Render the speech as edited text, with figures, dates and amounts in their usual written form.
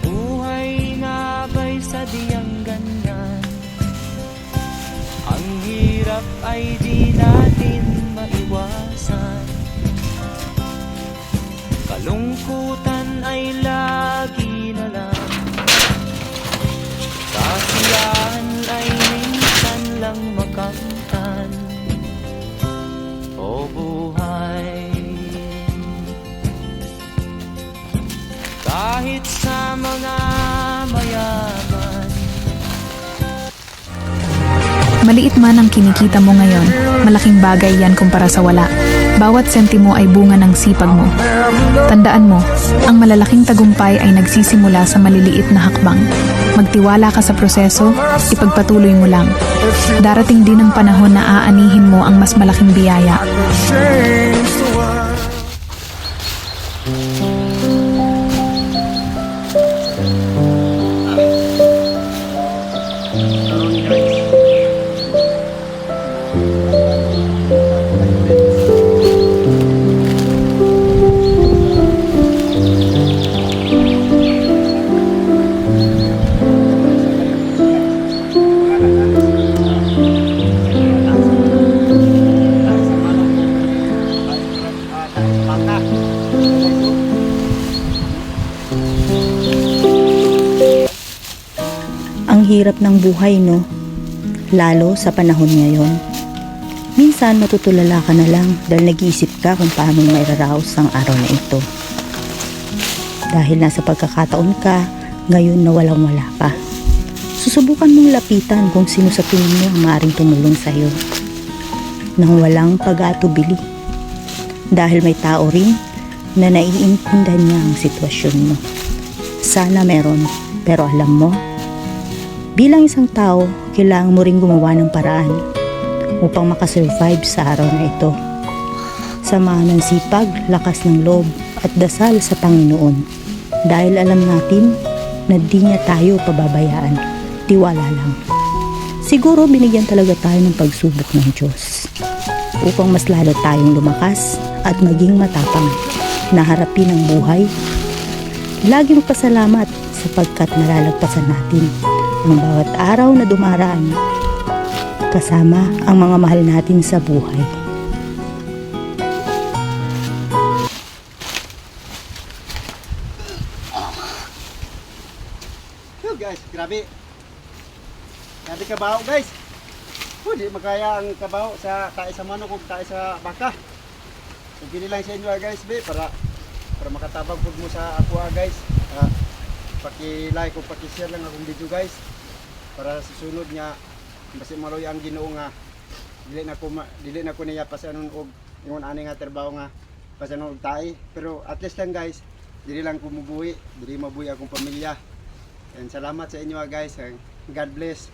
Buhay nga ba'y sadyang ganyan? Ang hirap ay di natin maiwasan. Kalungkutan ay lagi na lang. Kasiyahan ay minsan lang makamtan. O buhay, kahit sa mga mayaman. Maliit man ang kinikita mo ngayon, malaking bagay yan kumpara sa wala. Bawat sentimo ay bunga ng sipag mo. Tandaan mo, ang malalaking tagumpay ay nagsisimula sa maliliit na hakbang. Magtiwala ka sa proseso, ipagpatuloy mo lang. Darating din ang panahon na aanihin mo ang mas malaking biyaya. Ang hirap ng buhay, no? Lalo sa panahon ngayon. Minsan matutulala ka na lang dahil nag-iisip ka kung paano mairaraos ang araw na ito. Dahil nasa pagkakataon ka, ngayon na walang-wala ka. Susubukan mong lapitan kung sino sa tingin mo ang maaaring tumulong sa iyo. Nang walang pag-aatubili. Dahil may tao rin na naiintindihan niya ang sitwasyon mo. Sana meron, pero alam mo, bilang isang tao, kailangan mo rin gumawa ng paraan upang makasurvive sa araw na ito. Samahan ng sipag, lakas ng loob at dasal sa Panginoon. Dahil alam natin na di niya tayo pababayaan. Tiwala lang. Siguro binigyan talaga tayo ng pagsubok ng Diyos upang mas lalo tayong lumakas at maging matapang na harapin ang buhay. Lagi magpasalamat sapagkat nalalagpasan natin ang bawat araw na dumaraan kasama ang mga mahal natin sa buhay. Guys, grabe. Grabe kabaho, guys. Hindi makaya ang kabaho sa tae sa manok ug tae sa baka. So pili lang sa inyo guys, be, para makatabang pud mo sa ako guys. Paki-like o paki-share lang akong video guys para sa sunod nga basi maloy ang Ginoo nga dili na ko niya pasanon og ingon ani nga trabaho nga pasanon og tae, pero at least lang guys dili lang ko mubuhi, dili mabuhi akong pamilya. And salamat sa inyo guys, and God bless.